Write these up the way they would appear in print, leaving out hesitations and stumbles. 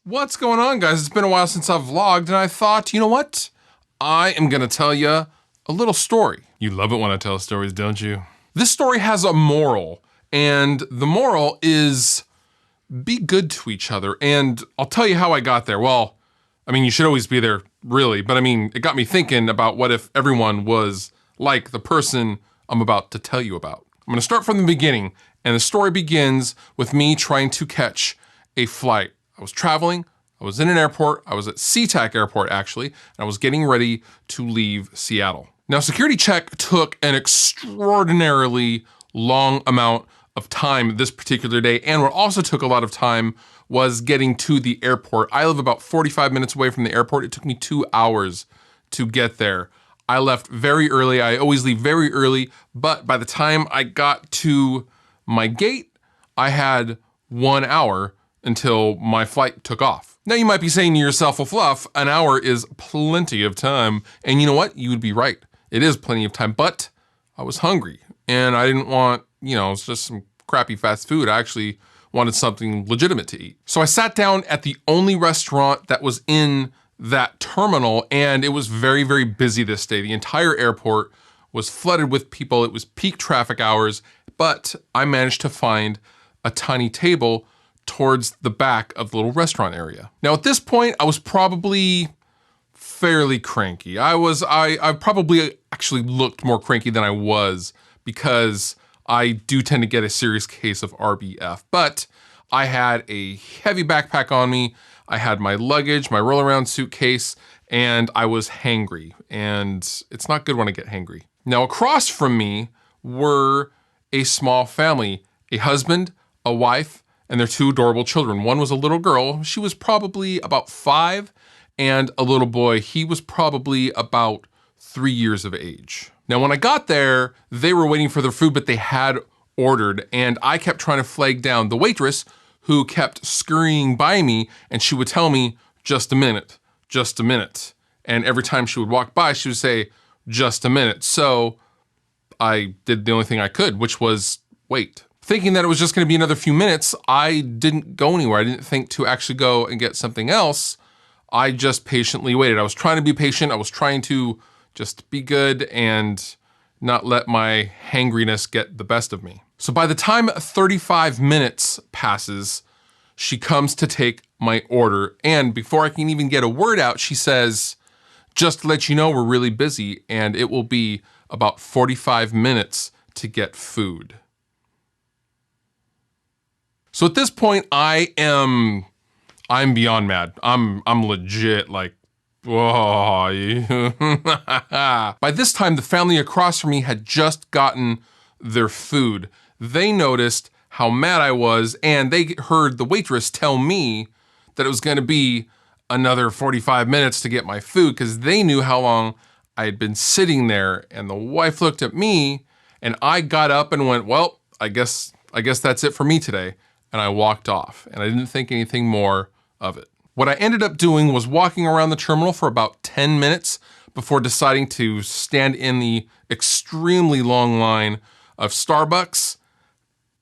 What's going on, guys? It's been a while since I've vlogged, and I thought, you know what? I am gonna tell you a little story. You love it when I tell stories, don't you? This story has a moral, and the moral is be good to each other. And I'll tell you how I got there. Well, I mean, you should always be there, really, but I mean, it got me thinking about what if everyone was like the person I'm about to tell you about. I'm gonna start from the beginning, and the story begins with me trying to catch a flight. I was traveling, I was in an airport, I was at SeaTac Airport actually, and I was getting ready to leave Seattle. Now, security check took an extraordinarily long amount of time this particular day, and what also took a lot of time was getting to the airport. I live about 45 minutes away from the airport. It took me 2 hours to get there. I left very early. I always leave very early, but by the time I got to my gate, I had 1 hour until my flight took off. Now you might be saying to yourself, well, Fluff, an hour is plenty of time. And you know what? You would be right. It is plenty of time, but I was hungry and I didn't want, it's just some crappy fast food. I actually wanted something legitimate to eat. So I sat down at the only restaurant that was in that terminal, and it was very, very busy this day. The entire airport was flooded with people. It was peak traffic hours, but I managed to find a tiny table towards the back of the little restaurant area. Now at this point, I was probably fairly cranky. I probably actually looked more cranky than I was because I do tend to get a serious case of RBF, but I had a heavy backpack on me. I had my luggage, my roll around suitcase, and I was hangry, and it's not good when I get hangry. Now across from me were a small family, a husband, a wife, and their 2 adorable children. One was a little girl. She was probably about 5, and a little boy. He was probably about 3 years of age. Now, when I got there, they were waiting for their food, but they had ordered, and I kept trying to flag down the waitress who kept scurrying by me, and she would tell me, just a minute, just a minute. And every time she would walk by, she would say, just a minute. So I did the only thing I could, which was wait. Thinking that it was just gonna be another few minutes, I didn't go anywhere. I didn't think to actually go and get something else. I just patiently waited. I was trying to be patient. I was trying to just be good and not let my hangriness get the best of me. So by the time 35 minutes passes, she comes to take my order. And before I can even get a word out, she says, just to let you know, we're really busy and it will be about 45 minutes to get food. So at this point, I'm beyond mad. I'm legit like, whoa. By this time, the family across from me had just gotten their food. They noticed how mad I was, and they heard the waitress tell me that it was gonna be another 45 minutes to get my food because they knew how long I had been sitting there. And the wife looked at me and I got up and went, well, I guess that's it for me today. And I walked off, and I didn't think anything more of it. What I ended up doing was walking around the terminal for about 10 minutes before deciding to stand in the extremely long line of Starbucks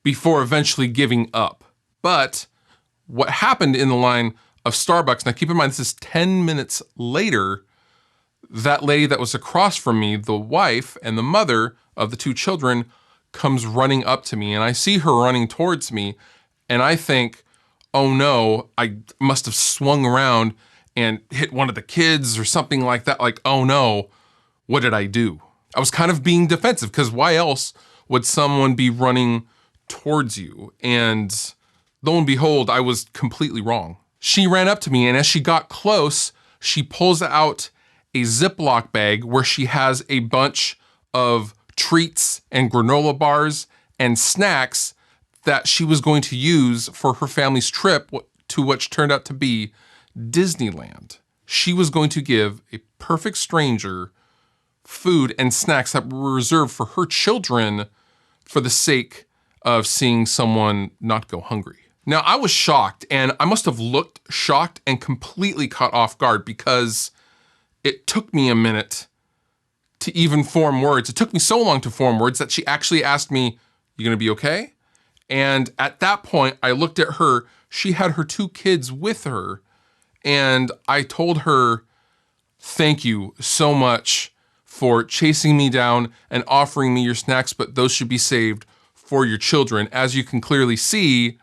before eventually giving up. But what happened in the line of Starbucks, now keep in mind this is 10 minutes later, that lady that was across from me, the wife and the mother of the 2 children, comes running up to me, and I see her running towards me. And I think, oh no, I must have swung around and hit one of the kids or something like that. Like, oh no, what did I do? I was kind of being defensive because why else would someone be running towards you? And lo and behold, I was completely wrong. She ran up to me, and as she got close, she pulls out a Ziploc bag where she has a bunch of treats and granola bars and snacks that she was going to use for her family's trip to which turned out to be Disneyland. She was going to give a perfect stranger food and snacks that were reserved for her children for the sake of seeing someone not go hungry. Now, I was shocked, and I must have looked shocked and completely caught off guard because it took me a minute to even form words. It took me so long to form words that she actually asked me, "You gonna be okay?" And at that point, I looked at her. She had her 2 kids with her, And I told her, thank you so much for chasing me down and offering me your snacks, but those should be saved for your children. As you can clearly see,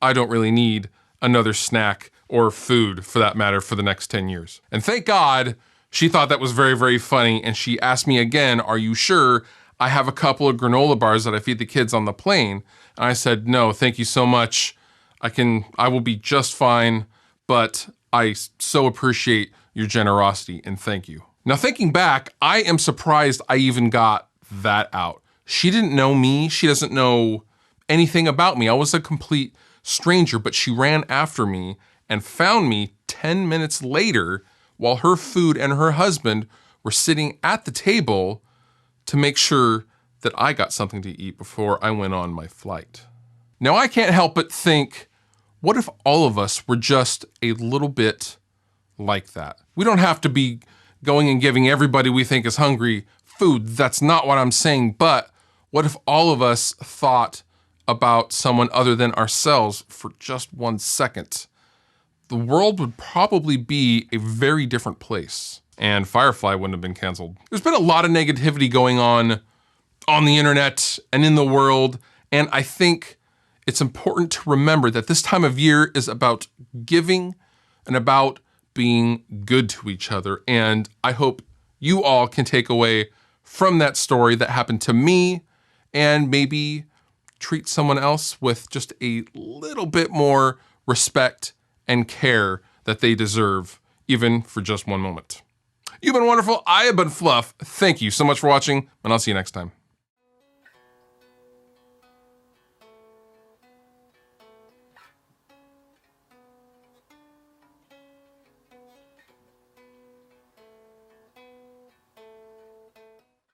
I don't really need another snack or food, for that matter, for the next 10 years. And thank God she thought that was very, very funny. And she asked me again, are you sure? I have a couple of granola bars that I feed the kids on the plane. And I said, no, thank you so much. I will be just fine, but I so appreciate your generosity and thank you. Now, thinking back, I am surprised I even got that out. She didn't know me. She doesn't know anything about me. I was a complete stranger, but she ran after me and found me 10 minutes later while her food and her husband were sitting at the table to make sure that I got something to eat before I went on my flight. Now, I can't help but think, what if all of us were just a little bit like that? We don't have to be going and giving everybody we think is hungry food. That's not what I'm saying. But what if all of us thought about someone other than ourselves for just 1 second? The world would probably be a very different place, and Firefly wouldn't have been canceled. There's been a lot of negativity going on the internet and in the world, and I think it's important to remember that this time of year is about giving and about being good to each other. And I hope you all can take away from that story that happened to me and maybe treat someone else with just a little bit more respect and care that they deserve, even for just one moment. You've been wonderful. I have been Fluff. Thank you so much for watching, and I'll see you next time.